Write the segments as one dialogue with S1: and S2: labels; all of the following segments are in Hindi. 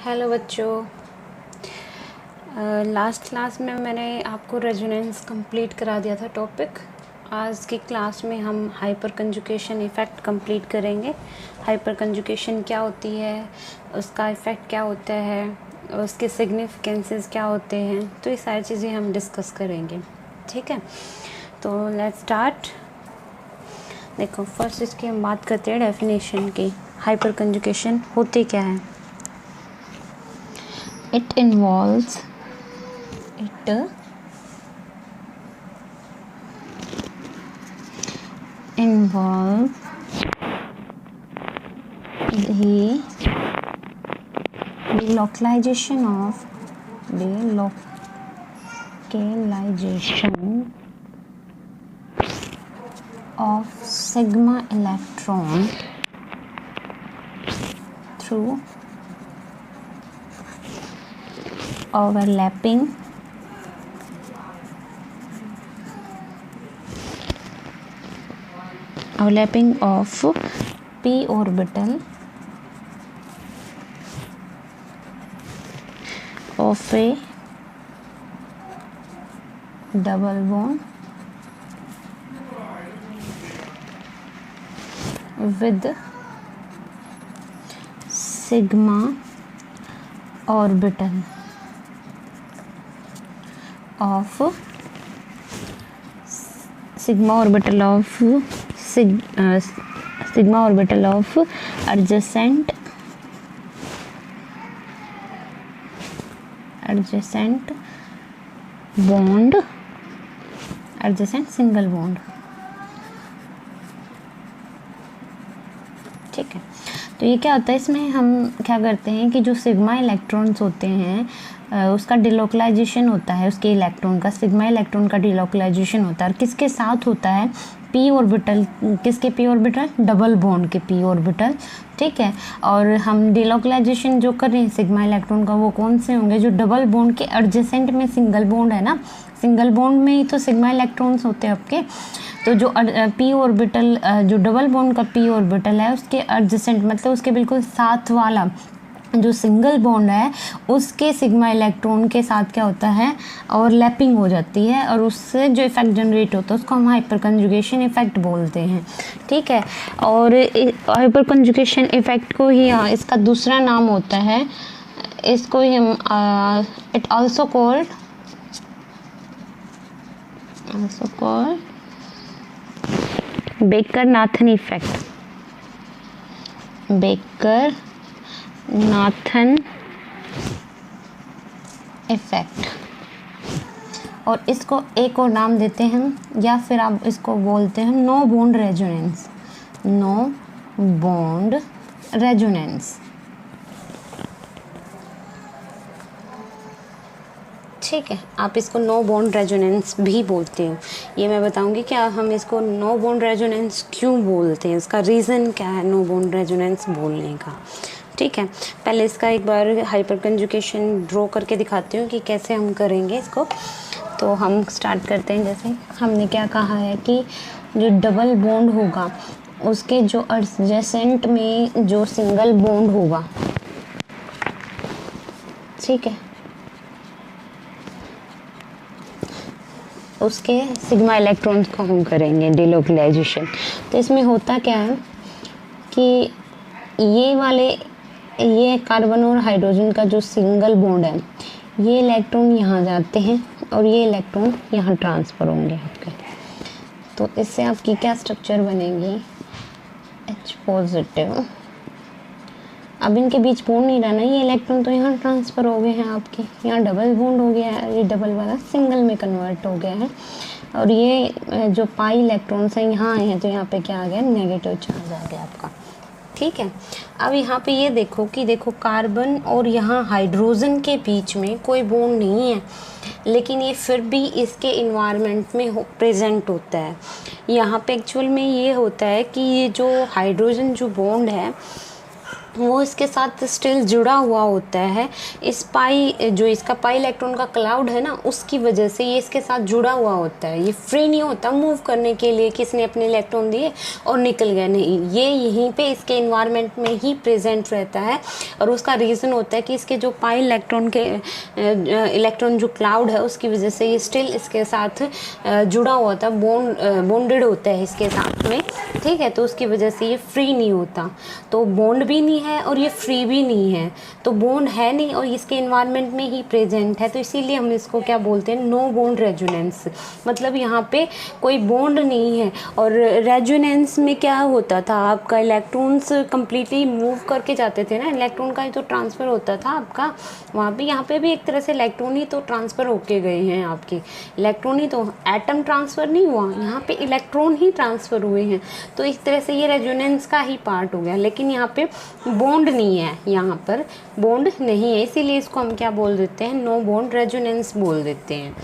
S1: हेलो बच्चों। लास्ट क्लास में मैंने आपको रेजोनेंस कंप्लीट करा दिया था टॉपिक। आज की क्लास में हम हाइपर कंजुगेशन इफ़ेक्ट कंप्लीट करेंगे। हाइपर कंजुगेशन क्या होती है, उसका इफ़ेक्ट क्या होता है, उसके सिग्निफिकेंसेस क्या होते हैं, तो ये सारी चीज़ें हम डिस्कस करेंगे। ठीक है, तो लेट्स स्टार्ट। देखो, फर्स्ट इसकी हम बात करते हैं डेफिनेशन की। हाइपर कंजुगेशन होती क्या है? It involves the localization of sigma electron through overlapping of p orbital of a double bond with sigma orbital of adjacent single bond। ठीक है, तो ये क्या होता है, इसमें हम क्या करते हैं कि जो सिग्मा इलेक्ट्रॉन्स होते हैं उसका डिलोकलाइजेशन होता है, उसके इलेक्ट्रॉन का, सिग्मा इलेक्ट्रॉन का डिलोकलाइजेशन होता है। और किसके साथ होता है? P orbital. किसके पी ऑर्बिटल? डबल बॉन्ड के पी ऑर्बिटल। ठीक है, और हम डिलोकलाइजेशन जो कर रहे हैं सिग्मा इलेक्ट्रॉन का, वो कौन से होंगे? जो डबल बॉन्ड के एडजेसेंट में सिंगल बॉन्ड है ना, सिंगल बॉन्ड में ही तो सिग्मा इलेक्ट्रॉन्स होते हैं आपके। तो जो पी ऑर्बिटल, जो डबल बॉन्ड का पी ऑर्बिटल है, उसके एडजेसेंट मतलब उसके बिल्कुल साथ वाला जो सिंगल बॉन्ड है, उसके सिग्मा इलेक्ट्रॉन के साथ क्या होता है? ओवरलैपिंग हो जाती है, और उससे जो इफेक्ट जनरेट होता है उसको हम हाइपर कंजुगेशन इफेक्ट बोलते हैं। ठीक है, और हाइपर कंजुगेशन इफेक्ट को ही इसका दूसरा नाम होता है, इसको ही हम it also called baker-Nathan effect. Baker-Nathan effect, और इसको एक और नाम देते हैं, या फिर आप इसको बोलते हैं no bond resonance. No bond resonance. ठीक है, आप इसको नो बॉन्ड रेजोनेंस भी बोलते हो। ये मैं बताऊंगी कि हम इसको नो बॉन्ड रेजोनेंस क्यों बोलते हैं, इसका रीज़न क्या है नो बॉन्ड रेजोनेंस बोलने का। ठीक है, पहले इसका एक बार हाइपर कंजुगेशन ड्रॉ करके दिखाती हूँ कि कैसे हम करेंगे इसको। तो हम स्टार्ट करते हैं। जैसे हमने क्या कहा है कि जो डबल बॉन्ड होगा उसके जो एडजेसेंट में जो सिंगल बॉन्ड होगा, ठीक है, उसके सिग्मा इलेक्ट्रॉन्स को हम करेंगे डिलोकलाइजेशन। तो इसमें होता क्या है कि ये कार्बन और हाइड्रोजन का जो सिंगल बॉन्ड है, ये इलेक्ट्रॉन यहाँ जाते हैं और ये इलेक्ट्रॉन यहाँ ट्रांसफ़र होंगे आपके। तो इससे आपकी क्या स्ट्रक्चर बनेगी? H positive. अब इनके बीच बॉन्ड नहीं रहना, ये इलेक्ट्रॉन तो यहाँ ट्रांसफ़र हो गए हैं आपके, यहाँ डबल बॉन्ड हो गया है, ये डबल वाला सिंगल में कन्वर्ट हो गया है, और ये जो पाई इलेक्ट्रॉन्स हैं यहाँ आए हैं, तो यहाँ पे क्या आ गया? नेगेटिव चार्ज आ गया आपका। ठीक है, अब यहाँ पे ये देखो कि देखो कार्बन और यहाँ हाइड्रोजन के बीच में कोई बॉन्ड नहीं है, लेकिन ये फिर भी इसके इन्वायरमेंट में प्रेजेंट होता है। यहाँ पे एक्चुअल में ये होता है कि ये जो हाइड्रोजन जो बॉन्ड है वो इसके साथ स्टिल जुड़ा हुआ होता है। इस पाई जो इसका पाई इलेक्ट्रॉन का क्लाउड है ना, उसकी वजह से ये इसके साथ जुड़ा हुआ होता है। ये फ्री नहीं होता मूव करने के लिए, किसने अपने इलेक्ट्रॉन दिए और निकल गया, नहीं, ये यहीं पे इसके इन्वायरमेंट में ही प्रेजेंट रहता है। और उसका रीज़न होता है कि इसके जो पाई इलेक्ट्रॉन के इलेक्ट्रॉन जो क्लाउड है उसकी वजह से ये स्टिल इसके साथ जुड़ा हुआ होता है, बॉन्डेड होता है इसके साथ में, ठीक है। तो उसकी वजह से ये फ्री नहीं होता। तो बॉन्ड भी नहीं है और ये फ्री भी नहीं है, तो बॉन्ड है नहीं और इसके इन्वायरमेंट में ही प्रेजेंट है, तो इसीलिए हम इसको क्या बोलते हैं, नो बॉन्ड रेजोनेंस। मतलब यहाँ पे कोई बॉन्ड नहीं है। और रेजोनेंस में क्या होता था, आपका इलेक्ट्रॉन्स कम्प्लीटली मूव करके जाते थे ना, इलेक्ट्रॉन का ही तो ट्रांसफ़र होता था आपका वहाँ पे। यहाँ पे भी एक तरह से इलेक्ट्रॉन ही तो ट्रांसफ़र होके गए हैं आपके, इलेक्ट्रॉन ही तो, एटम ट्रांसफ़र नहीं हुआ, यहाँ पे इलेक्ट्रॉन ही ट्रांसफ़र हुए हैं। तो इस तरह से ये रेजोनेंस का ही पार्ट हो गया। लेकिन यहाँ पे बॉन्ड नहीं है, यहाँ पर बॉन्ड नहीं है, इसीलिए इसको हम क्या बोल देते हैं, नो बॉन्ड रेजोनेंस बोल देते हैं,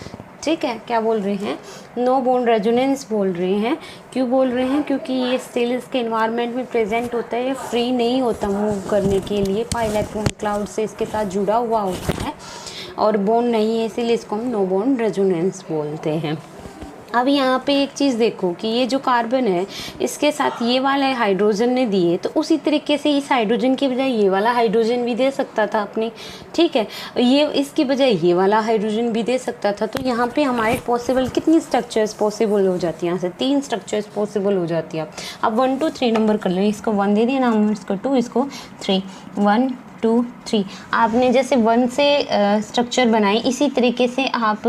S1: ठीक है। क्या बोल रहे हैं, नो बॉन्ड रेजोनेंस बोल रहे हैं। क्यों बोल रहे हैं, क्योंकि ये स्टिल इसके इन्वायरमेंट में प्रेजेंट होता है, ये फ्री नहीं होता मूव करने के लिए, पाई इलेक्ट्रॉन क्लाउड से इसके साथ जुड़ा हुआ होता है और बॉन्ड नहीं है, इसीलिए इसको हम नो बॉन्ड रेजोनेंस बोलते हैं। अब यहाँ पे एक चीज़ देखो कि ये जो कार्बन है इसके साथ ये वाला हाइड्रोजन ने दिए, तो उसी तरीके से इस हाइड्रोजन की बजाय ये वाला हाइड्रोजन भी दे सकता था अपनी, ठीक है। ये इसकी बजाय ये वाला हाइड्रोजन भी दे सकता था। तो यहाँ पे हमारे पॉसिबल कितनी स्ट्रक्चर्स पॉसिबल हो जाती है, यहाँ से 3 स्ट्रक्चर्स पॉसिबल हो जाती है। अब 1 2 3 नंबर कर लें, इसको 1 दे दिया नाम, इसको 2, इसको 3, 1 2 3। आपने जैसे 1 से स्ट्रक्चर बनाई, इसी तरीके से आप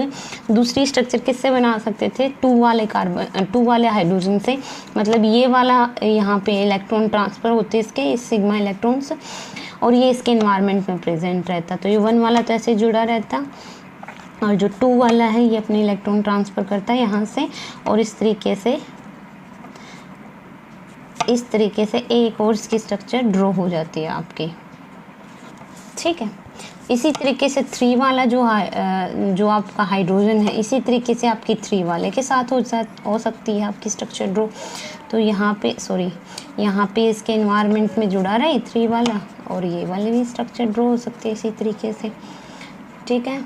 S1: दूसरी स्ट्रक्चर किससे बना सकते थे, 2 वाले कार्बन 2 वाले हाइड्रोजन से। मतलब ये वाला यहाँ पे इलेक्ट्रॉन ट्रांसफ़र होते इसके, इस सिग्मा इलेक्ट्रॉन्स, और ये इसके इन्वायरमेंट में प्रेजेंट रहता। तो ये 1 वाला तो ऐसे जुड़ा रहता और जो 2 वाला है ये अपने इलेक्ट्रॉन ट्रांसफ़र करता है यहाँ से, और इस तरीके से एक और इसकी स्ट्रक्चर ड्रॉ हो जाती है आपकी, ठीक है। इसी तरीके से 3 वाला जो आपका हाइड्रोजन है, इसी तरीके से आपकी 3 वाले के साथ हो सकती है आपकी स्ट्रक्चर ड्रॉ। तो यहाँ पे इसके इन्वायरमेंट में जुड़ा रहे 3 वाला, और ये वाले भी स्ट्रक्चर ड्रॉ हो सकते हैं इसी तरीके से, ठीक है।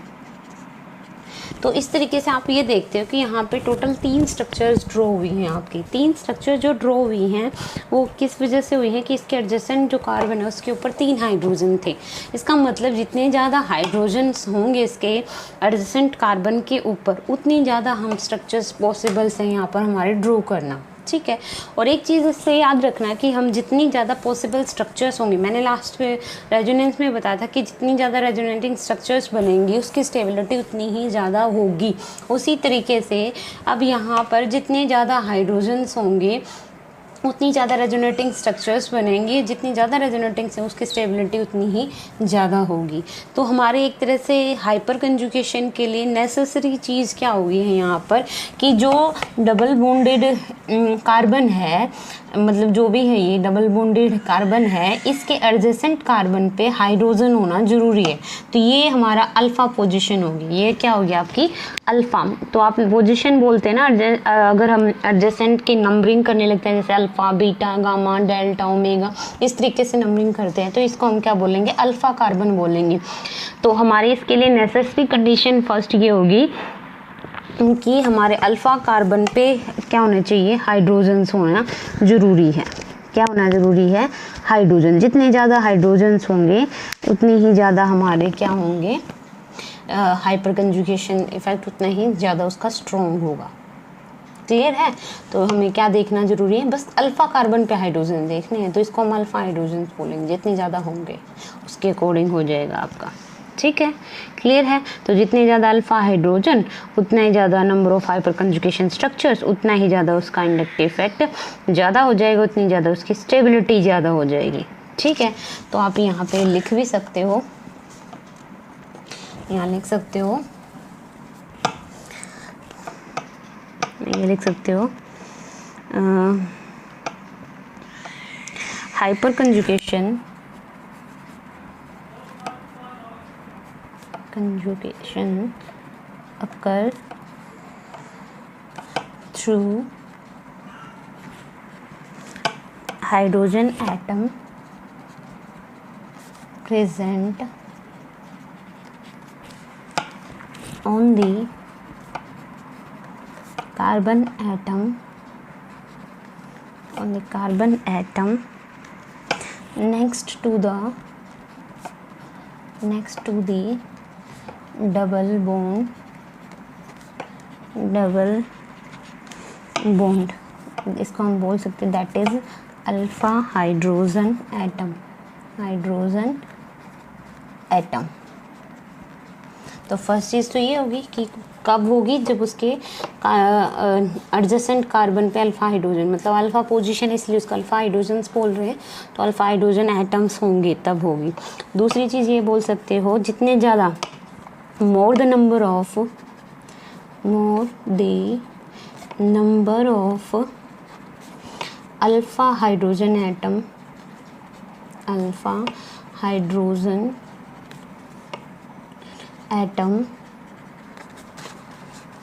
S1: तो इस तरीके से आप ये देखते हो कि यहाँ पे टोटल 3 स्ट्रक्चर्स ड्रॉ हुई हैं आपकी। 3 स्ट्रक्चर जो ड्रॉ हुई हैं वो किस वजह से हुई हैं कि इसके एडजेसेंट जो कार्बन है उसके ऊपर 3 हाइड्रोजन थे। इसका मतलब जितने ज़्यादा हाइड्रोजन्स होंगे इसके एडजेसेंट कार्बन के ऊपर, उतनी ज़्यादा हम स्ट्रक्चर्स पॉसिबल्स हैं यहाँ पर हमारे ड्रॉ करना, ठीक है। और एक चीज़ इससे याद रखना कि हम जितनी ज़्यादा पॉसिबल स्ट्रक्चर्स होंगे, मैंने लास्ट में रेजोनेंस में बताया था कि जितनी ज़्यादा रेजोनेटिंग स्ट्रक्चर्स बनेंगी उसकी स्टेबिलिटी उतनी ही ज़्यादा होगी। उसी तरीके से अब यहाँ पर जितने ज़्यादा हाइड्रोजन्स होंगे उतनी ज़्यादा रेजोनेटिंग स्ट्रक्चर्स बनेंगे, जितनी ज़्यादा रेजोनेटिंग से उसकी स्टेबिलिटी उतनी ही ज़्यादा होगी। तो हमारे एक तरह से हाइपर कंजुगेशन के लिए नेसेसरी चीज़ क्या होगी है यहाँ पर कि जो डबल बॉन्डेड कार्बन है, मतलब जो भी है ये डबल बॉन्डेड कार्बन है, इसके एडजेसेंट कार्बन पे हाइड्रोजन होना ज़रूरी है। तो ये हमारा अल्फ़ा पोजीशन होगी, ये क्या होगी आपकी अल्फ़ा। तो आप पोजीशन बोलते हैं ना, अगर हम एडजेसेंट की नंबरिंग करने लगते हैं, जैसे alpha, beta, gamma, delta, omega, इस तरीके से नंबरिंग करते हैं, तो इसको हम क्या बोलेंगे, अल्फ़ा कार्बन बोलेंगे। तो हमारे इसके लिए नेसेसरी कंडीशन फर्स्ट ये होगी कि हमारे अल्फ़ा कार्बन पे क्या होना चाहिए, हाइड्रोजन्स होना ज़रूरी है। क्या होना ज़रूरी है, हाइड्रोजन। जितने ज़्यादा हाइड्रोजन्स होंगे उतनी ही ज़्यादा हमारे क्या होंगे, हाइपर कंजुगेशन इफ़ेक्ट उतना ही ज़्यादा उसका स्ट्रॉन्ग होगा। क्लियर है। तो हमें क्या देखना ज़रूरी है, बस अल्फ़ा कार्बन पे हाइड्रोजन देखने हैं, तो इसको हम अल्फ़ा हाइड्रोजन बोलेंगे। जितने ज़्यादा होंगे उसके अकॉर्डिंग हो जाएगा आपका, ठीक है। क्लियर है। तो जितने ज़्यादा अल्फ़ा हाइड्रोजन उतना ही ज़्यादा number of hyperconjugation structures, उतना ही ज़्यादा उसका इंडक्टिव इफेक्ट ज़्यादा हो जाएगा, उतनी ज़्यादा उसकी स्टेबिलिटी ज़्यादा हो जाएगी, ठीक है। तो आप यहाँ पे लिख भी सकते हो, यहाँ लिख सकते हो, ये लिख सकते हो, hyper conjugation occur through hydrogen atom present on the carbon atom next to the double bond, इसको हम बोल सकते हैं that is alpha hydrogen atom. तो फर्स्ट चीज़ तो ये होगी कि कब होगी, जब उसके एडजेसेंट कार्बन पे अल्फा हाइड्रोजन, मतलब अल्फा पोजीशन इसलिए उसका अल्फा हाइड्रोजन्स बोल रहे हैं, तो अल्फा हाइड्रोजन एटम्स होंगे तब होगी। दूसरी चीज़ ये बोल सकते हो जितने ज़्यादा more the number of alpha hydrogen atom,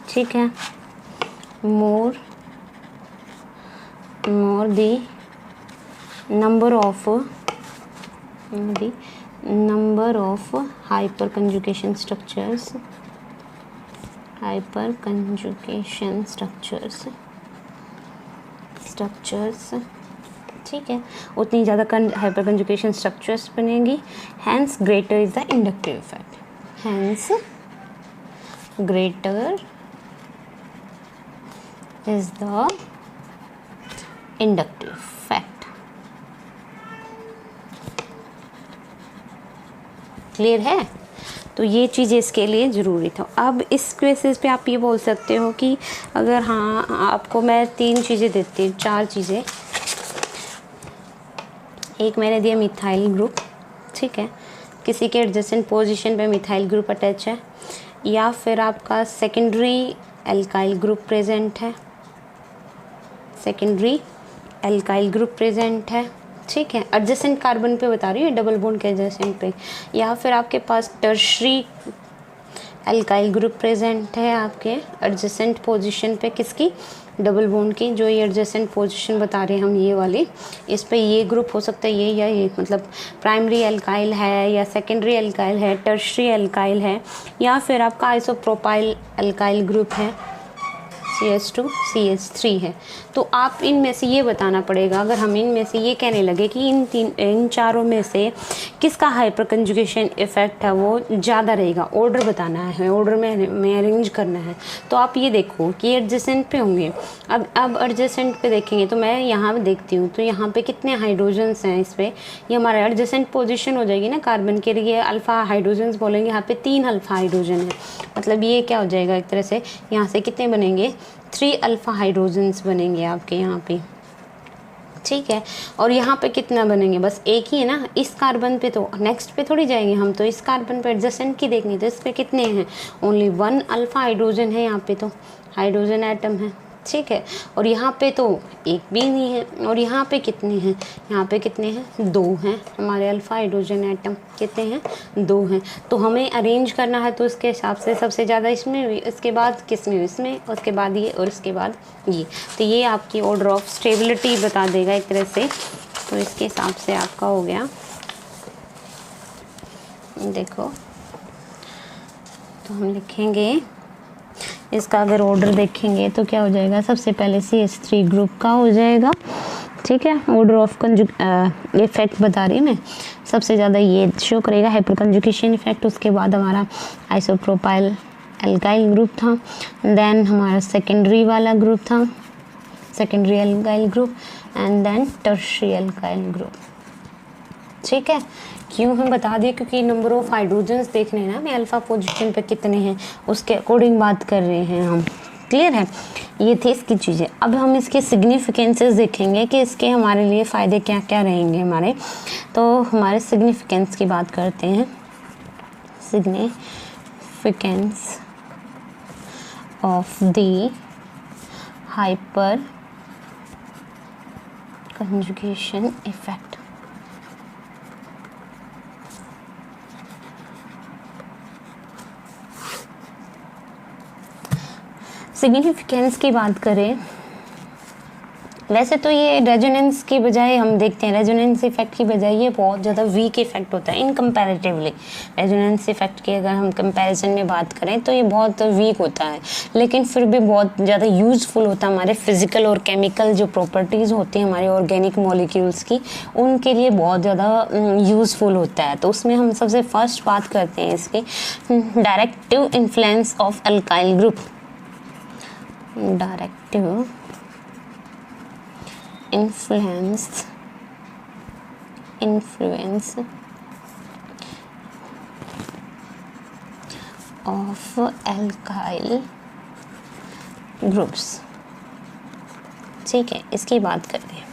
S1: ठीक है, more the number of hyperconjugation structures, ठीक है, उतनी ज़्यादा हाइपर कंजुगेशन स्ट्रक्चर्स बनेंगी। Hence greater is the inductive effect, hence greater is the inductive fact। Clear है? तो ये चीज़ इसके लिए ज़रूरी था। अब इस बेसिस पे आप ये बोल सकते हो कि अगर हाँ आपको मैं 3 चीज़ें देती हूँ, 4 चीज़ें, एक मैंने दिया मिथाइल ग्रुप, ठीक है, किसी के एडजेसेंट पोजीशन पे मिथाइल ग्रुप अटैच है, या फिर आपका सेकेंडरी एल्काइल ग्रुप प्रेजेंट है, ठीक है, एडजेसेंट कार्बन पे बता रही हूँ, डबल बॉन्ड के एडजेसेंट पे, या फिर आपके पास टर्शरी एल्काइल ग्रुप प्रेजेंट है आपके एडजेसेंट पोजीशन पे, किसकी, डबल बॉन्ड की, जो ये एडजेसेंट पोजीशन बता रहे हैं हम ये वाली, इस पे ये ग्रुप हो सकता है, ये या ये, मतलब प्राइमरी एल्काइल है या सेकेंडरी एल्काइल है, टर्शरी एल्काइल है, या फिर आपका आइसोप्रोपाइल एल्काइल ग्रुप है, CH2 CH3 है। तो आप इनमें से ये बताना पड़ेगा, अगर हम इनमें से ये कहने लगे कि इन चारों में से किसका हाइपर कंजुगेशन इफेक्ट है वो ज़्यादा रहेगा, ऑर्डर बताना है, ऑर्डर में अरेंज करना है, तो आप ये देखो कि एडजेसेंट पे होंगे। अब एडजेसेंट पे देखेंगे तो मैं यहाँ देखती हूँ, तो यहाँ पे कितने हाइड्रोजन्स हैं इस पर, ये हमारा एडजेसेंट पोजिशन हो जाएगी ना कार्बन के लिए, अल्फ़ा हाइड्रोजन्स बोलेंगे, यहाँ पे 3 अल्फ़ा हाइड्रोजन है, मतलब ये क्या हो जाएगा एक तरह से, यहाँ से कितने बनेंगे, 3 अल्फ़ा हाइड्रोजन्स बनेंगे आपके यहाँ पे, ठीक है। और यहाँ पे कितना बनेंगे, बस एक ही है ना, इस कार्बन पे तो नेक्स्ट पे थोड़ी जाएंगे हम, तो इस कार्बन पे एडजेसेंट की देखेंगे तो इस पे कितने हैं, ओनली 1 अल्फ़ा हाइड्रोजन है, यहाँ पे तो हाइड्रोजन एटम है, ठीक है। और यहाँ पे तो एक भी नहीं है, और यहाँ पे कितने हैं, यहाँ पे कितने हैं, 2 हैं हमारे अल्फ़ा हाइड्रोजन एटम, कितने हैं, 2 हैं। तो हमें अरेंज करना है तो उसके हिसाब से सबसे ज़्यादा इसमें, इसके बाद किसमें, इसमें, उसके बाद ये, और इसके बाद ये, तो ये आपकी ऑर्डर ऑफ स्टेबिलिटी बता देगा एक तरह से। तो इसके हिसाब से आपका हो गया, देखो, तो हम लिखेंगे इसका, अगर ऑर्डर देखेंगे तो क्या हो जाएगा, सबसे पहले CH3 ग्रुप का हो जाएगा, ठीक है, ऑर्डर ऑफ इफेक्ट बता रही मैं, सबसे ज़्यादा ये शो करेगा हाइपर कंजुगेशन इफेक्ट, उसके बाद हमारा आइसोप्रोपाइल एल्काइल ग्रुप था, देन हमारा सेकेंडरी वाला ग्रुप था, secondary alkyl group, and then tertiary alkyl group, ठीक है। क्यों हम बता दिए, क्योंकि नंबर ऑफ हाइड्रोजन्स देखने हैं ना हमें, अल्फ़ा पोजीशन पे कितने हैं उसके अकॉर्डिंग बात कर रहे हैं हम, क्लियर है। ये थे इसकी चीज़ें। अब हम इसके सिग्निफिकेंसेस देखेंगे कि इसके हमारे लिए फ़ायदे क्या क्या रहेंगे हमारे। तो हमारे सिग्निफिकेंस की बात करते हैं। Significance of the hyper conjugation effect. Significance की बात करें, वैसे तो ये रेजोनेंस की बजाय हम देखते हैं, रेजोनेंस इफेक्ट की बजाय ये बहुत ज़्यादा वीक इफेक्ट होता है इन कंपैरेटिवली। रेजोनेंस इफेक्ट की अगर हम कंपैरिजन में बात करें तो ये बहुत वीक होता है, लेकिन फिर भी बहुत ज़्यादा यूज़फुल होता है हमारे फिजिकल और केमिकल जो प्रॉपर्टीज़ होती हैं हमारे ऑर्गेनिक मॉलिक्यूल्स की, उनके लिए बहुत ज़्यादा यूज़फुल होता है। तो उसमें हम सबसे फर्स्ट बात करते हैं इसके directive influence of alkyl group. Directive influence of alkyl groups। ठीक है, इसकी बात करते हैं।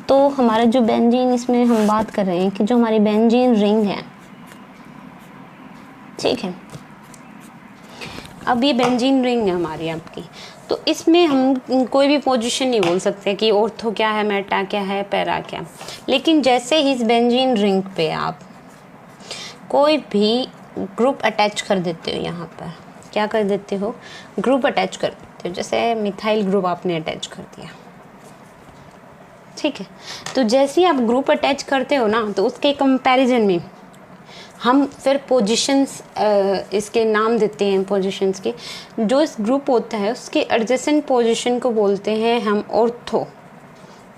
S1: तो हमारा जो बेंजीन, इसमें हम बात कर रहे हैं कि जो हमारी बेंजीन रिंग है, ठीक है, अब ये बेंजीन रिंग है हमारी आपकी, तो इसमें हम कोई भी पोजीशन नहीं बोल सकते कि ऑर्थो क्या है, मेटा क्या है, पैरा क्या। लेकिन जैसे ही इस बेंजीन रिंग पे आप कोई भी ग्रुप अटैच कर देते हो, यहाँ पर क्या कर देते हो, ग्रुप अटैच कर देते हो, जैसे मिथाइल ग्रुप आपने अटैच कर दिया, ठीक है। तो जैसे ही आप ग्रुप अटैच करते हो ना, तो उसके कंपैरिजन में हम फिर पोजीशंस इसके नाम देते हैं पोजीशंस के। जो इस ग्रुप होता है उसके एडजेसेंट पोजीशन को बोलते हैं हम ऑर्थो।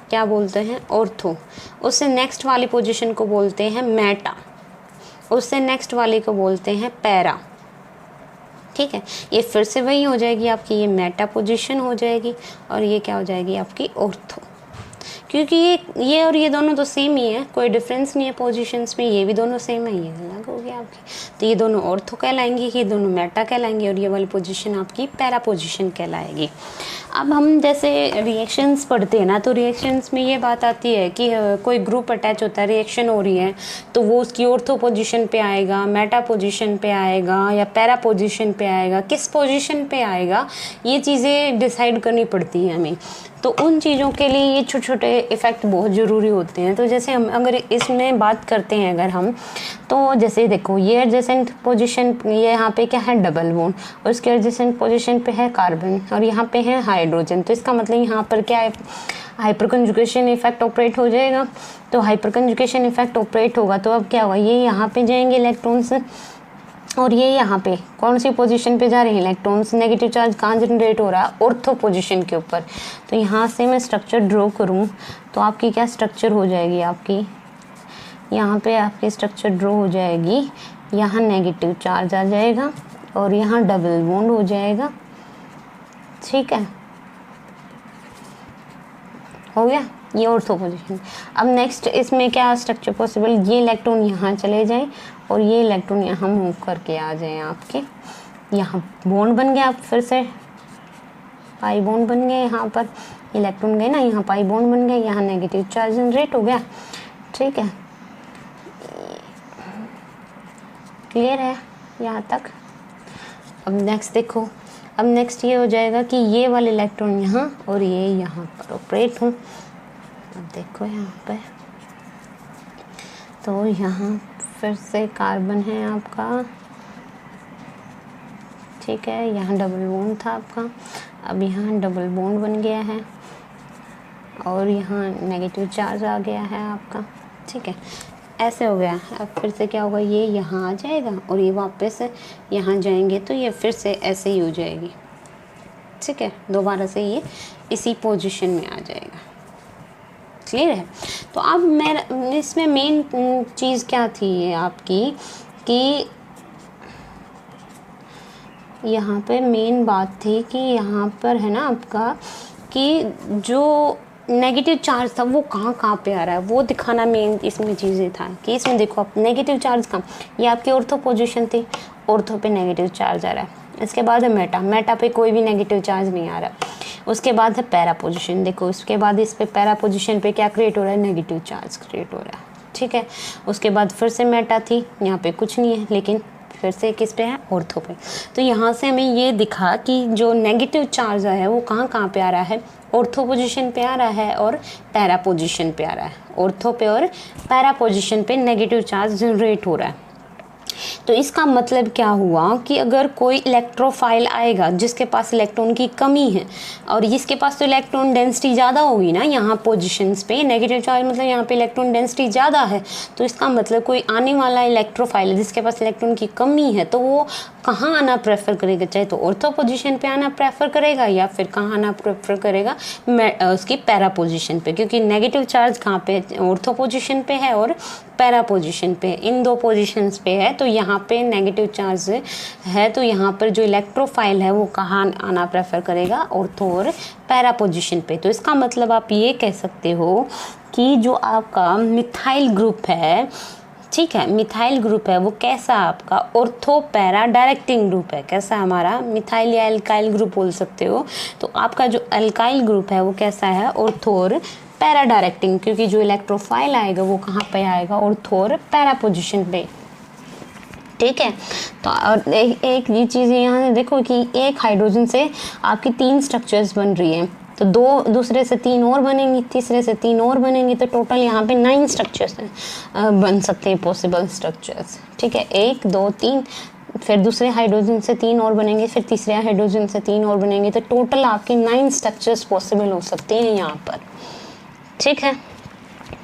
S1: क्या बोलते हैं, ऑर्थो। उससे नेक्स्ट वाली पोजीशन को बोलते हैं मेटा, उससे नेक्स्ट वाली को बोलते हैं पैरा, ठीक है। ये फिर से वही हो जाएगी आपकी, ये मेटा पोजीशन हो जाएगी और ये क्या हो जाएगी आपकी ऑर्थो, क्योंकि ये और ये दोनों तो सेम ही है, कोई डिफरेंस नहीं है पोजीशंस में, ये भी दोनों सेम है, ये अलग हो गया आपकी। तो ये दोनों ऑर्थो कहलाएंगी, ये दोनों मेटा कहलाएंगी और ये वाली पोजीशन आपकी पैरा पोजीशन कहलाएगी। अब हम जैसे रिएक्शंस पढ़ते हैं ना, तो रिएक्शंस में ये बात आती है कि कोई ग्रुप अटैच होता है, रिएक्शन हो रही है, तो वो उसकी ऑर्थो पोजीशन पे आएगा, मेटा पोजीशन पे आएगा या पैरा पोजीशन पे आएगा, किस पोजीशन पे आएगा, ये चीज़ें डिसाइड करनी पड़ती हैं हमें। तो उन चीज़ों के लिए ये छोटे छोटे इफ़ेक्ट बहुत ज़रूरी होते हैं। तो जैसे हम अगर इसमें बात करते हैं अगर हम, तो जैसे देखो ये एडजेसेंट पोजीशन, ये यहाँ पे क्या है, डबल बॉन्ड, और इसके एडजेसेंट पोजीशन पे है कार्बन और यहाँ पे है हाइड्रोजन। तो इसका मतलब यहाँ पर क्या है, हाइपर कंजुगेशन इफेक्ट ऑपरेट हो जाएगा। तो हाइपर कंजुगेशन इफेक्ट ऑपरेट होगा तो अब क्या होगा, ये यहाँ पे जाएंगे इलेक्ट्रॉन्स और ये यहाँ पे कौन सी पोजीशन पे जा रहे हैं इलेक्ट्रॉन्स, नेगेटिव चार्ज कहाँ जनरेट हो रहा है, ऑर्थो पोजीशन के ऊपर। तो यहाँ से मैं स्ट्रक्चर ड्रॉ करूँ तो आपकी क्या स्ट्रक्चर हो जाएगी, आपकी यहाँ पे आपकी स्ट्रक्चर ड्रॉ हो जाएगी, यहाँ नेगेटिव चार्ज आ जाएगा और यहाँ डबल बॉन्ड हो जाएगा, ठीक है, हो गया ये ऑर्थो पोजीशन। अब नेक्स्ट इसमें क्या स्ट्रक्चर पॉसिबल, ये इलेक्ट्रॉन यहाँ चले जाएं और ये इलेक्ट्रॉन यहाँ मूव करके आ जाएं आपके, यहाँ बॉन्ड बन गया, आप फिर से पाई बॉन्ड बन गए, यहाँ पर इलेक्ट्रॉन गए ना, यहाँ पाई बॉन्ड बन गए, यहाँ नेगेटिव चार्ज जनरेट हो गया, ठीक है, क्लियर है यहाँ तक। अब नेक्स्ट देखो, अब नेक्स्ट ये हो जाएगा कि ये वाले इलेक्ट्रॉन यहाँ और ये यहाँ पर ऑपरेट हों। अब देखो यहाँ पे, तो यहाँ फिर से कार्बन है आपका, ठीक है, यहाँ डबल बॉन्ड था आपका, अब यहाँ डबल बॉन्ड बन गया है और यहाँ नेगेटिव चार्ज आ गया है आपका, ठीक है, ऐसे हो गया। अब फिर से क्या होगा, ये यहाँ आ जाएगा और ये वापस यहाँ जाएंगे तो ये फिर से ऐसे ही हो जाएगी, ठीक है, दोबारा से ये इसी पोजीशन में आ जाएगा, क्लियर है। तो अब मैं इसमें मेन चीज़ क्या थी ये आपकी, कि यहाँ पे मेन बात थी कि यहाँ पर है ना आपका कि जो नेगेटिव चार्ज था वो कहाँ कहाँ पे आ रहा है वो दिखाना मेन इसमें चीज़ें था। कि इसमें देखो आप नेगेटिव चार्ज कहाँ, ये आपकी ऑर्थो पोजीशन थी, ऑर्थो पे नेगेटिव चार्ज आ रहा है। इसके बाद है मेटा, मेटा पे कोई भी नेगेटिव चार्ज नहीं आ रहा। उसके बाद है पैरा पोजीशन, देखो उसके बाद इस पे पैरा पोजीशन पे क्या क्रिएट हो रहा है, नेगेटिव चार्ज क्रिएट हो रहा है, ठीक है। उसके बाद फिर से मेटा थी, यहाँ पे कुछ नहीं है, लेकिन फिर से किस पे है, ऑर्थो पे। तो यहाँ से हमें ये दिखा कि जो नेगेटिव चार्ज है वो कहाँ कहाँ पे आ रहा है, ऑर्थो पोजीशन पे आ रहा है और पैरा पोजीशन पे आ रहा है। ऑर्थो पे और पैरा पोजीशन पे नेगेटिव चार्ज जनरेट हो रहा है। तो इसका मतलब क्या हुआ कि अगर कोई इलेक्ट्रोफाइल आएगा जिसके पास इलेक्ट्रॉन की कमी है और इसके पास तो इलेक्ट्रॉन डेंसिटी ज़्यादा होगी ना, यहाँ पोजीशंस पे नेगेटिव चार्ज मतलब यहाँ पे इलेक्ट्रॉन डेंसिटी ज़्यादा है, तो इसका मतलब कोई आने वाला इलेक्ट्रोफाइल है जिसके पास इलेक्ट्रॉन की कमी है तो वो कहाँ आना प्रेफर करेगा, चाहे तो ऑर्थो पोजीशन पे आना प्रेफर करेगा या फिर कहाँ आना प्रेफर करेगा, उसकी पैरा पोजीशन पे, क्योंकि नेगेटिव चार्ज कहाँ पे ऑर्थो पोजीशन पे है और पैरा पोजीशन पे, इन दो पोजीशंस पे है। तो यहाँ पे नेगेटिव चार्ज है तो यहाँ पर जो इलेक्ट्रोफाइल है वो कहाँ आना प्रेफर करेगा, ऑर्थो और पैरा पोजीशन पे। तो इसका मतलब आप ये कह सकते हो कि जो आपका मिथाइल ग्रुप है, ठीक है, मिथाइल ग्रुप है वो कैसा आपका ऑर्थो पैरा डायरेक्टिंग ग्रुप है। कैसा हमारा मिथाइल या अल्काइल ग्रुप बोल सकते हो। तो आपका जो अल्काइल ग्रुप है वो कैसा है, ऑर्थो और पैरा डायरेक्टिंग, क्योंकि जो इलेक्ट्रोफाइल आएगा वो कहाँ पे आएगा, ऑर्थो और पैरा पोजीशन पे, ठीक है। तो और एक ये चीज़ यहाँ देखो कि एक हाइड्रोजन से आपकी 3 स्ट्रक्चर्स बन रही हैं, तो 2 दूसरे से 3 और बनेंगी, तीसरे से 3 और बनेंगी, तो टोटल यहाँ पे 9 स्ट्रक्चर्स बन सकते हैं, पॉसिबल स्ट्रक्चर्स, ठीक है। 1 2 3, फिर दूसरे हाइड्रोजन से 3 और बनेंगे, फिर तीसरे हाइड्रोजन से 3 और बनेंगे, तो टोटल आपके 9 स्ट्रक्चर्स पॉसिबल हो सकते हैं यहाँ पर, ठीक है।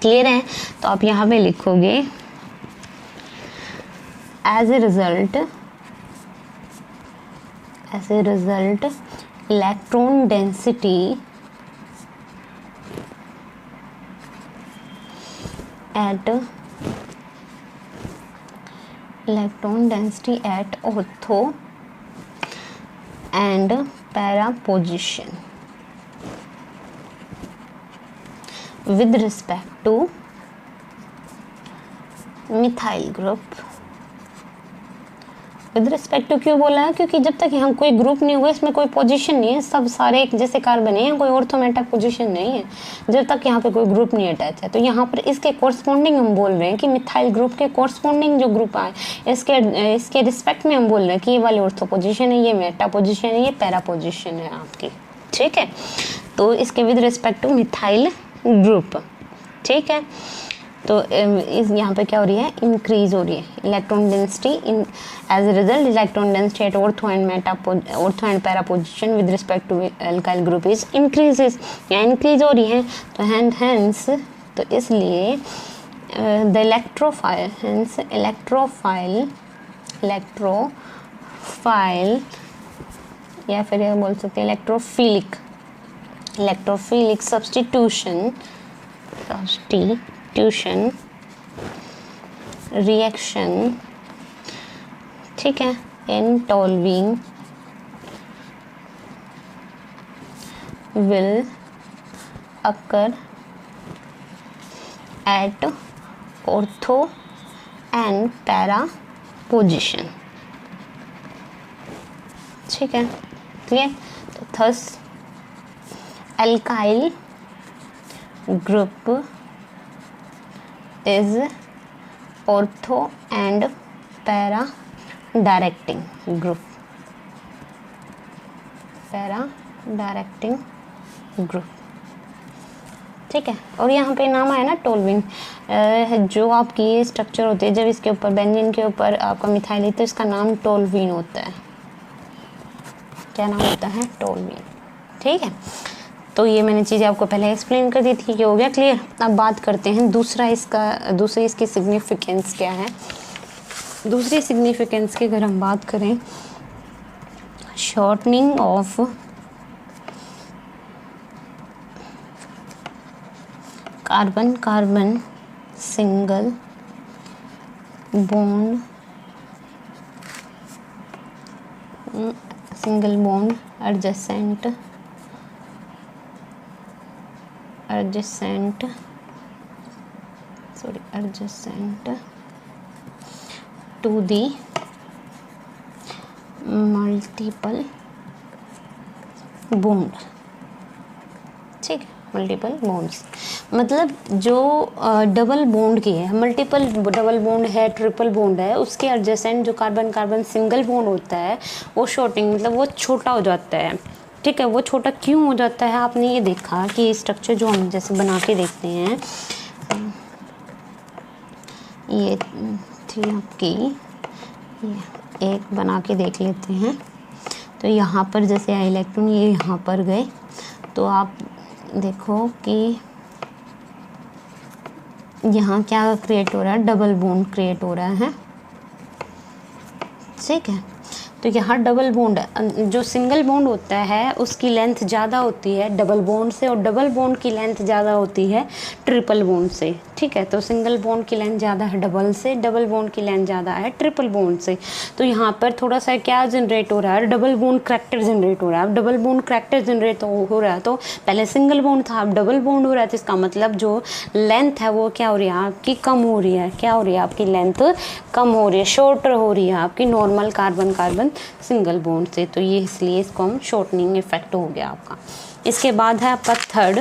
S1: क्लियर है। तो आप यहाँ पे लिखोगे as a result electron density at ortho and para position with respect to methyl group। With respect to क्यों बोला है, क्योंकि जब तक यहाँ कोई ग्रुप नहीं होगा, इसमें कोई पोजीशन नहीं है, सब सारे एक जैसे कार्बन है, कोई ऑर्थोमेटा पोजीशन नहीं है जब तक यहाँ पे कोई ग्रुप नहीं अटैच है। तो यहाँ पर इसके कोरस्पॉन्डिंग हम बोल रहे हैं कि मिथाइल ग्रुप के कोरस्पॉन्डिंग जो ग्रुप आए इसके रिस्पेक्ट में हम बोल रहे हैं कि ये वाली ऑर्थो पोजीशन है, ये मेटा पोजीशन है, ये पैरा पोजीशन है आपकी, ठीक है। तो इसके with respect two methyl group, ठीक है। तो इस यहाँ पे क्या हो रही है, इंक्रीज हो रही है electron density in as a result electron density at ortho and para position with respect to alkyl group is increases, या इंक्रीज हो रही है। तो हैंस तो इसलिए द इलेक्ट्रोफाइल या फिर ये बोल सकते हैं इलेक्ट्रोफिलिक सब्स्टिट्यूशन रिएक्शन, ठीक है, इन टोल्विंग will occur at ortho and para position, ठीक है, क्लियर। तो thus alkyl group is ortho and para directing group, ठीक है। और यहाँ पे नाम आया ना टोल्विन, जो आपकी ये स्ट्रक्चर होती है, जब इसके ऊपर बेंजीन के ऊपर आपका मिथाइल है तो इसका नाम टोल्विन होता है। क्या नाम होता है, टोल्विन, ठीक है। तो ये मैंने चीज़ें आपको पहले एक्सप्लेन कर दी थी, ये हो गया क्लियर। अब बात करते हैं दूसरी इसकी सिग्निफिकेंस क्या है। दूसरी सिग्निफिकेंस की अगर हम बात करें, shortening of carbon single bond adjacent to the multiple bond, ठीक है। मल्टीपल बॉन्ड्स मतलब जो डबल बॉन्ड की है, मल्टीपल डबल बॉन्ड है, ट्रिपल बॉन्ड है, उसके एडजेसेंट जो कार्बन सिंगल बॉन्ड होता है वो शॉर्टिंग मतलब वो छोटा हो जाता है, ठीक है। वो छोटा क्यों हो जाता है, आपने ये देखा कि स्ट्रक्चर जो हम जैसे बना के देखते हैं, ये थी आपकी ये एक बना के देख लेते हैं। तो यहाँ पर जैसे इलेक्ट्रॉन ये यहाँ पर गए तो आप देखो कि यहाँ क्या क्रिएट हो रहा है, डबल बॉन्ड क्रिएट हो रहा है। ठीक है, तो यहाँ डबल बॉन्ड है। जो सिंगल बॉन्ड होता है उसकी लेंथ ज़्यादा होती है डबल बॉन्ड से, और डबल बॉन्ड की लेंथ ज़्यादा होती है ट्रिपल बॉन्ड से। ठीक है, तो सिंगल बॉन्ड की लेंथ ज़्यादा है डबल से, डबल बॉन्ड की लेंथ ज़्यादा है ट्रिपल बॉन्ड से। तो यहाँ पर थोड़ा सा क्या जनरेट हो रहा है, डबल बॉन्ड करैक्टर जनरेट हो रहा है। अब डबल बॉन्ड करैक्टर जनरेट हो रहा है तो पहले सिंगल बॉन्ड था, अब डबल बॉन्ड हो रहा है, तो इसका मतलब जो लेंथ है वो क्या हो रही है आपकी, कम हो रही है। क्या हो रही है आपकी, लेंथ कम हो रही है, शॉर्टर हो रही है आपकी normal carbon carbon single bond से। तो ये इसलिए इसको हम शॉर्टनिंग इफेक्ट हो गया आपका। इसके बाद है आपका थर्ड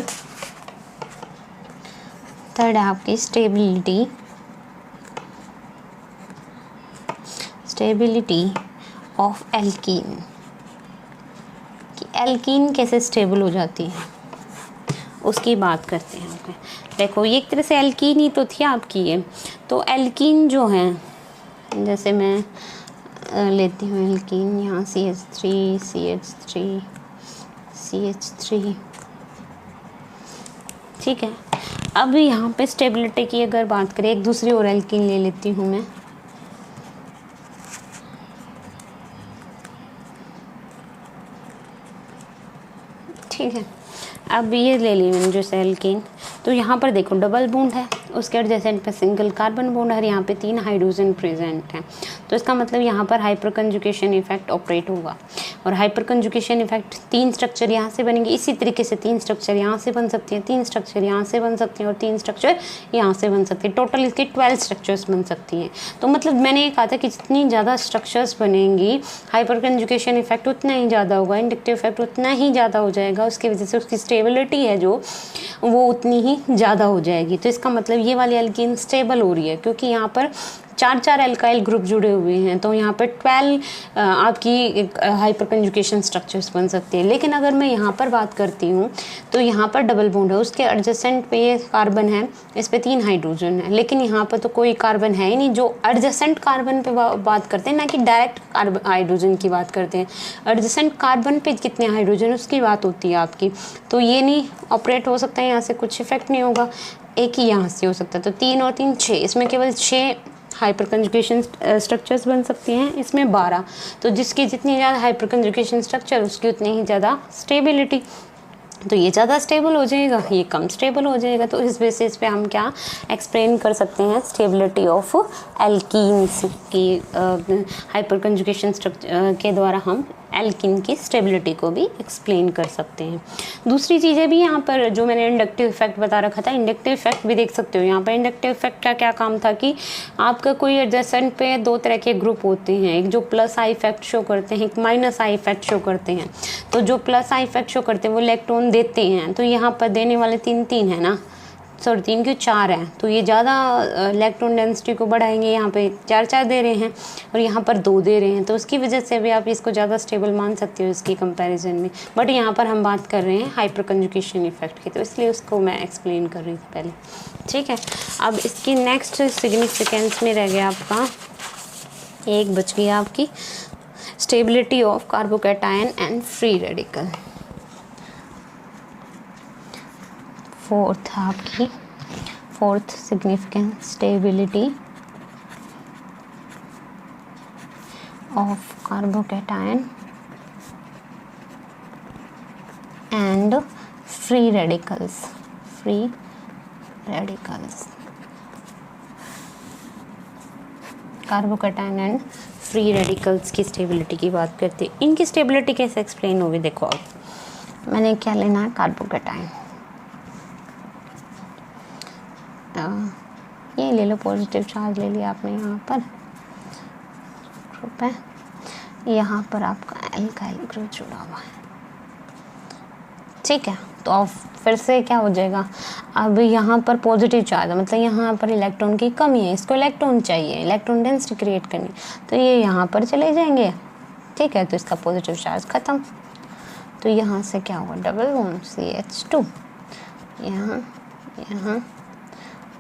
S1: है आपकी स्टेबिलिटी ऑफ एल्कीन, कि एल्कीन कैसे स्टेबल हो जाती है उसकी बात करते हैं। ओके, देखो ये एक तरह से एल्कीन ही तो थी आपकी ये। तो एल्कीन जो है, जैसे मैं लेती हूँ एल्कीन, यहाँ CH3 CH3 CH3। ठीक है, अब यहाँ पे स्टेबिलिटी की अगर बात करें, एक दूसरी और एल्कीन ले लेती हूँ मैं। ठीक है, अब ये ले ली मैंने जो एल्कीन। तो यहाँ पर देखो डबल बॉन्ड है, उसके एडजेसेंट पे सिंगल कार्बन बॉन्ड है, यहाँ पे 3 हाइड्रोजन प्रेजेंट हैं। तो इसका मतलब यहाँ पर हाइपर कंजुगेशन इफेक्ट ऑपरेट होगा। और हाइपर कंजुगेशन इफेक्ट 3 स्ट्रक्चर यहाँ से बनेंगे, इसी तरीके से 3 स्ट्रक्चर यहाँ से बन सकती हैं, 3 स्ट्रक्चर यहाँ से बन सकती हैं और 3 स्ट्रक्चर यहाँ से बन सकती है। टोटल इसके 12 स्ट्रक्चर्स बन सकती हैं। तो मतलब मैंने ये कहा था कि जितनी ज़्यादा स्ट्रक्चर्स बनेंगी हाइपर कंजुगेशन इफेक्ट उतना ही ज़्यादा होगा, इंडक्टिव इफेक्ट उतना ही ज़्यादा हो जाएगा, उसकी वजह से उसकी स्टेबिलिटी है जो वो उतनी ही ज़्यादा हो जाएगी। तो इसका मतलब ये वाली एल्कीन स्टेबल हो रही है क्योंकि यहाँ पर 4 एल्काइल ग्रुप जुड़े हुए हैं। तो यहाँ पर 12 आपकी हाइपर कंजुगेशन स्ट्रक्चर्स बन सकते हैं। लेकिन अगर मैं यहाँ पर बात करती हूँ तो यहाँ पर डबल बॉन्ड है, उसके एडजेसेंट पे ये कार्बन है, इस पे 3 हाइड्रोजन है, लेकिन यहाँ पर तो कोई कार्बन है ही नहीं। जो एडजेसेंट कार्बन पे बात करते हैं, ना कि डायरेक्ट हाइड्रोजन की बात करते हैं। एडजेसेंट कार्बन पे कितने हाइड्रोजन उसकी बात होती है आपकी। तो ये नहीं ऑपरेट हो सकता है, यहाँ से कुछ इफेक्ट नहीं होगा, एक ही यहाँ से हो सकता है। तो 3 और 3 6, इसमें केवल 6 हाइपर कंजुगेशन स्ट्रक्चर्स बन सकती हैं, इसमें 12। तो जिसकी जितनी ज़्यादा हाइपर कंजुगेशन स्ट्रक्चर उसकी उतनी ही ज़्यादा स्टेबिलिटी। तो ये ज़्यादा स्टेबल हो जाएगा, ये कम स्टेबल हो जाएगा। तो इस बेसिस पे हम क्या एक्सप्लेन कर सकते हैं, स्टेबिलिटी ऑफ एल्कीन्स की हाइपर कंजुगेशन स्ट्रक्चर के द्वारा हम एल्कीन की स्टेबिलिटी को भी एक्सप्लेन कर सकते हैं। दूसरी चीज़ें भी यहाँ पर जो मैंने इंडक्टिव इफेक्ट बता रखा था, इंडक्टिव इफेक्ट भी देख सकते हो। यहाँ पर इंडक्टिव इफेक्ट का क्या काम था कि आपका कोई एडजेसेंट पे 2 तरह के ग्रुप होते हैं, एक जो प्लस आई इफेक्ट शो करते हैं, एक माइनस आई इफेक्ट शो करते हैं। तो जो प्लस आई इफेक्ट शो करते हैं वो इलेक्ट्रॉन देते हैं। तो यहाँ पर देने वाले 3 है ना, सॉरी 3 क्यों 4 है, तो ये ज़्यादा इलेक्ट्रॉन डेंसिटी को बढ़ाएंगे। यहाँ पे 4 दे रहे हैं और यहाँ पर 2 दे रहे हैं, तो उसकी वजह से भी आप इसको ज़्यादा स्टेबल मान सकते हो इसकी कंपैरिजन में। बट यहाँ पर हम बात कर रहे हैं हाइपर कंजुगेशन इफेक्ट की, तो इसलिए उसको मैं एक्सप्लेन कर रही थी पहले। ठीक है, अब इसकी नेक्स्ट सिग्निफिकेंस में रह गया आपका, एक बच गई आपकी stability of carbocation and free radical. Fourth significant stability of carbocation and free radicals. Carbocation and free radicals की स्टेबिलिटी की बात करते हैं। इनकी स्टेबिलिटी कैसे एक्सप्लेन होगी, देखो अब मैंने क्या लेना है, कार्बोकैटायन, ये ले लो, पॉजिटिव चार्ज ले लिया आपने यहाँ पर ग्रुप है, यहाँ पर आपका एल्काइल ग्रुप जुड़ा हुआ है। ठीक है, तो अब फिर से क्या हो जाएगा, अब यहाँ पर पॉजिटिव चार्ज है, मतलब यहाँ पर इलेक्ट्रॉन की कमी है, इसको इलेक्ट्रॉन चाहिए, इलेक्ट्रॉन डेंसिटी क्रिएट करनी, तो ये यहाँ पर चले जाएंगे। ठीक है, तो इसका पॉजिटिव चार्ज ख़त्म। तो यहाँ से क्या होगा, डबल बॉन्ड CH2,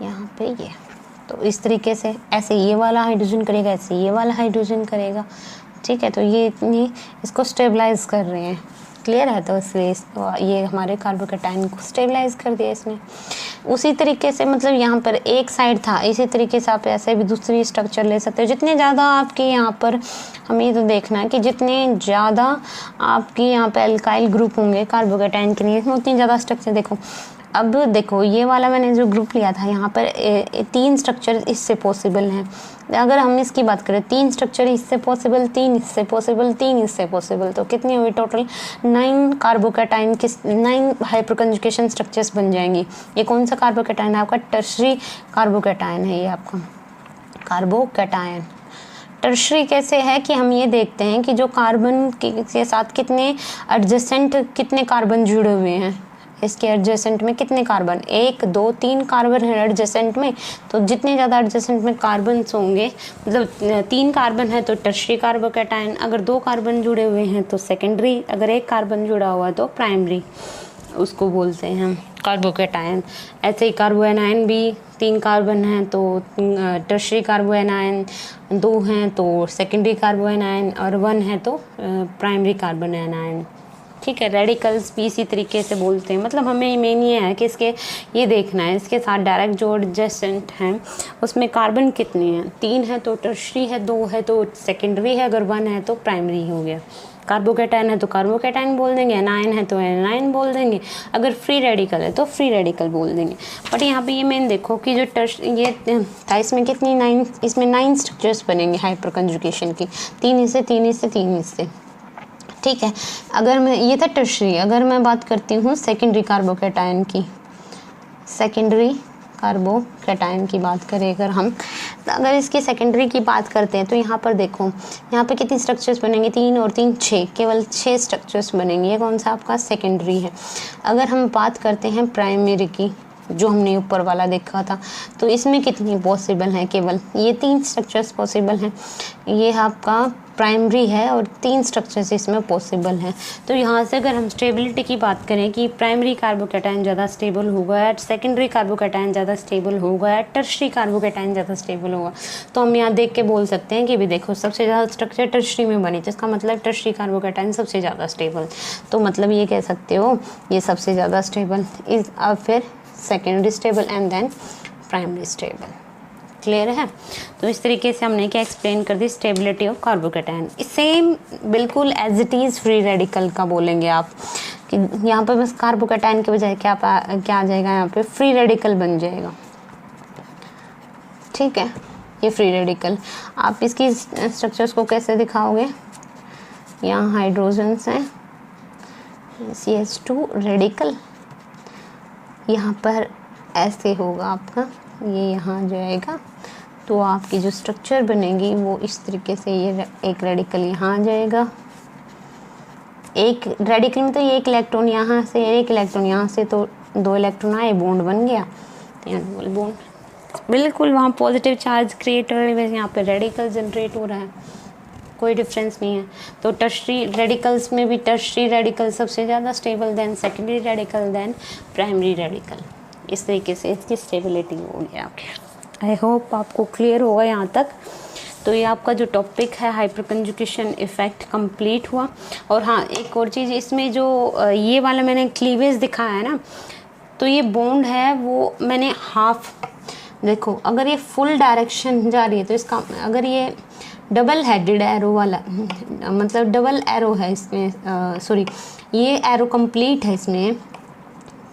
S1: यहाँ पे ये, तो इस तरीके से ऐसे ये वाला हाइड्रोजन करेगा, ऐसे ये वाला हाइड्रोजन करेगा। ठीक है, तो ये इतनी इसको स्टेबलाइज कर रहे हैं। क्लियर है? तो इसलिए ये हमारे कार्बोकैटायन को स्टेबलाइज कर दिया इसने। उसी तरीके से मतलब यहाँ पर एक साइड था, इसी तरीके से आप ऐसे भी दूसरी स्ट्रक्चर ले सकते हो। जितने ज़्यादा आपके यहाँ पर हमें ये तो देखना है कि जितने ज़्यादा आपके यहाँ पे अल्काइल ग्रुप होंगे कार्बोकैटायन के लिए, उतनी ज़्यादा स्ट्रक्चर। देखो अब देखो ये वाला मैंने जो ग्रुप लिया था, यहाँ पर 3 स्ट्रक्चर इससे पॉसिबल हैं। अगर हम इसकी बात करें 3 स्ट्रक्चर इससे पॉसिबल, 3 इससे पॉसिबल, 3 इससे पॉसिबल, तो कितनी हुई टोटल? 9 कार्बोकैटायन की 9 हाइपरकंजुगेशन स्ट्रक्चर्स बन जाएंगी। ये कौन सा कार्बोकैटायन है? आपका टर्शरी कार्बोकैटायन है। ये आपका कार्बोकैटायन टर्शरी कैसे है कि हम ये देखते हैं कि जो कार्बन के साथ कितने एडजेसेंट कितने कार्बन जुड़े हुए हैं। इसके एडजेसेंट में कितने कार्बन? 1 2 3 कार्बन है एडजेसेंट में। तो जितने ज़्यादा एडजेसेंट में कार्बन होंगे, मतलब 3 कार्बन है तो टर्शरी कार्बोकैटायन, अगर 2 कार्बन जुड़े हुए हैं तो सेकेंडरी, अगर 1 कार्बन जुड़ा हुआ है तो प्राइमरी, उसको बोलते हैं हम कार्बोकैटायन। ऐसे ही कार्बोएनायन भी 3 कार्बन हैं तो टर्शरी कार्बोएनायन, 2 हैं तो सेकेंडरी कार्बोएनायन, और 1 है तो प्राइमरी कार्बोएनायन। ठीक है, रेडिकल्स भी इसी तरीके से बोलते हैं। मतलब हमें मेन ये है कि इसके ये देखना है इसके साथ डायरेक्ट जो एडजेसेंट हैं उसमें कार्बन कितने हैं। 3 है तो टर्शरी है, 2 है तो सेकेंडरी है, अगर 1 है तो प्राइमरी हो गया। कार्बोकैटायन है तो कार्बोकैटायन बोल देंगे, एनायन है तो एनायन बोल देंगे, अगर फ्री रेडिकल है तो फ्री रेडिकल बोल देंगे। बट यहाँ पे ये मेन देखो कि जो ये था इसमें कितनी 9, इसमें 9 स्ट्रक्चर्स बनेंगे हाइपर कंजुगेशन की, 3 इससे 3 इससे 3 इससे। ठीक है, अगर मैं ये था टर्शरी, अगर मैं बात करती हूँ सेकेंडरी कार्बोकैटायन की, सेकेंडरी कार्बोकैटायन की बात करें अगर हम, तो अगर इसकी सेकेंडरी की बात करते हैं तो यहाँ पर देखो यहाँ पे कितनी स्ट्रक्चर्स बनेंगे? 3 और 3 6, केवल 6 स्ट्रक्चर्स बनेंगे। ये कौन सा आपका? सेकेंडरी है। अगर हम बात करते हैं प्राइमरी की, जो हमने ऊपर वाला देखा था, तो इसमें कितनी पॉसिबल हैं? केवल ये 3 स्ट्रक्चर्स पॉसिबल हैं। ये आपका प्राइमरी है और 3 स्ट्रक्चर्स इसमें पॉसिबल हैं। तो यहाँ से अगर हम स्टेबिलिटी की बात करें कि प्राइमरी कार्बोकैटायन ज़्यादा स्टेबल होगा, सेकेंडरी कार्बोकैटायन ज़्यादा स्टेबल होगा, टर्शरी कार्बोकैटायन ज़्यादा स्टेबल होगा, तो हम यहाँ देख के बोल सकते हैं कि भी देखो सबसे ज़्यादा स्ट्रक्चर टर्शरी में बनी, जिसका मतलब टर्शरी कार्बोकैटायन सबसे ज़्यादा स्टेबल। तो मतलब ये कह सकते हो ये सबसे ज़्यादा स्टेबल इज, अब फिर secondary stable and then primary stable. Clear है? तो इस तरीके से हमने क्या एक्सप्लेन कर दी स्टेबिलिटी ऑफ कार्बोकैटायन। सेम बिल्कुल as it is free radical का बोलेंगे आप कि यहाँ पर बस कार्बोकैटायन के बजाय क्या आ जाएगा? यहाँ पे फ्री रेडिकल बन जाएगा। ठीक है, ये फ्री रेडिकल। आप इसकी स्ट्रक्चर्स को कैसे दिखाओगे? यहाँ हाइड्रोजन्स हैं, CH2 रेडिकल, यहाँ पर ऐसे होगा आपका, ये यहाँ जाएगा, तो आपकी जो स्ट्रक्चर बनेगी वो इस तरीके से, ये एक रेडिकल यहाँ आ जाएगा, एक रेडिकल में तो ये 1 इलेक्ट्रॉन यहाँ से, 1 इलेक्ट्रॉन यहाँ से, तो 2 इलेक्ट्रॉन आए, बॉन्ड बन गया, तो यहाँ डबल बॉन्ड, बिल्कुल वहाँ पॉजिटिव चार्ज क्रिएट हो रहा है, यहाँ पे रेडिकल जनरेट हो रहा है, कोई डिफरेंस नहीं है। तो टर्शरी रेडिकल्स में भी टर्शरी रेडिकल सबसे ज़्यादा stable, then secondary radical, then primary radical. इस तरीके से इसकी स्टेबिलिटी हो गया। आई होप आपको क्लियर होगा यहाँ तक। तो ये आपका जो टॉपिक है हाइपर कंजुगेशन इफ़ेक्ट कंप्लीट हुआ। और हाँ, एक और चीज़ इसमें जो ये वाला मैंने क्लीवेज दिखाया है ना, तो ये बॉन्ड है वो मैंने हाफ, देखो अगर ये फुल डायरेक्शन जा रही है तो इसका, अगर ये डबल हेडेड एरो वाला, मतलब डबल एरो है इसमें, सॉरी ये एरो कंप्लीट है इसमें,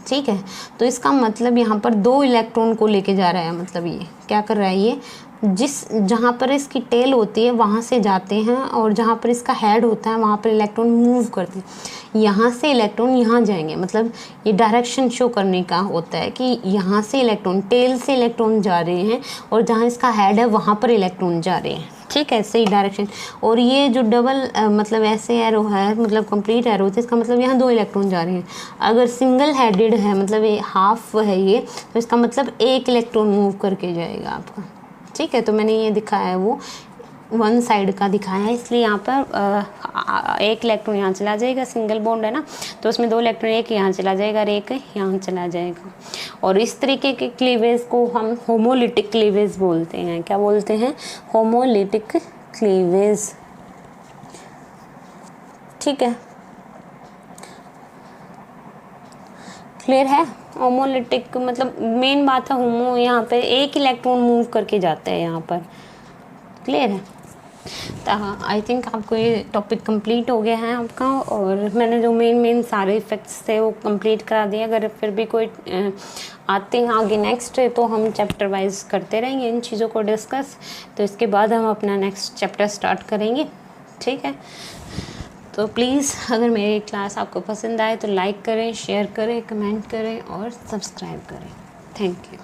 S1: ठीक है, तो इसका मतलब यहाँ पर 2 इलेक्ट्रॉन को लेके जा रहा है। मतलब ये क्या कर रहा है, ये जहाँ पर इसकी टेल होती है वहाँ से जाते हैं, और जहाँ पर इसका हेड होता है वहाँ पर इलेक्ट्रॉन मूव करते हैं। यहाँ से इलेक्ट्रॉन यहाँ जाएंगे, मतलब ये डायरेक्शन शो करने का होता है कि यहाँ से इलेक्ट्रॉन, टेल से इलेक्ट्रॉन जा रहे हैं, और जहाँ इसका हेड है वहाँ पर इलेक्ट्रॉन जा रहे हैं। ठीक है, सही डायरेक्शन। और ये जो डबल मतलब ऐसे एरो है, मतलब कंप्लीट एरो है, इसका मतलब यहाँ 2 इलेक्ट्रॉन जा रहे हैं। अगर सिंगल हेडेड है, मतलब ये हाफ है ये, तो इसका मतलब 1 इलेक्ट्रॉन मूव करके जाएगा आपका। ठीक है, तो मैंने ये दिखाया है वो
S2: वन साइड का दिखाया है, इसलिए यहाँ पर एक इलेक्ट्रॉन यहाँ चला जाएगा, सिंगल बॉन्ड है ना, तो उसमें 2 इलेक्ट्रॉन, एक यहाँ चला जाएगा और एक यहाँ चला जाएगा। और इस तरीके के क्लीवेज को हम होमोलिटिक क्लीवेज बोलते हैं। क्या बोलते हैं? Homolytic cleavage. ठीक है, क्लियर है? होमोलिटिक मतलब मेन बात है होमो, यहाँ पे एक इलेक्ट्रॉन मूव करके जाता है यहाँ पर। क्लियर है? तो आई थिंक आपको ये टॉपिक कंप्लीट हो गया है आपका, और मैंने जो मेन सारे इफेक्ट्स थे वो कंप्लीट करा दिए। अगर फिर भी कोई आते हैं आगे नेक्स्ट, तो हम चैप्टर वाइज करते रहेंगे इन चीज़ों को डिस्कस। तो इसके बाद हम अपना नेक्स्ट चैप्टर स्टार्ट करेंगे। ठीक है, तो प्लीज़ अगर मेरी क्लास आपको पसंद आए तो लाइक करें, शेयर करें, कमेंट करें और सब्सक्राइब करें। Thank you.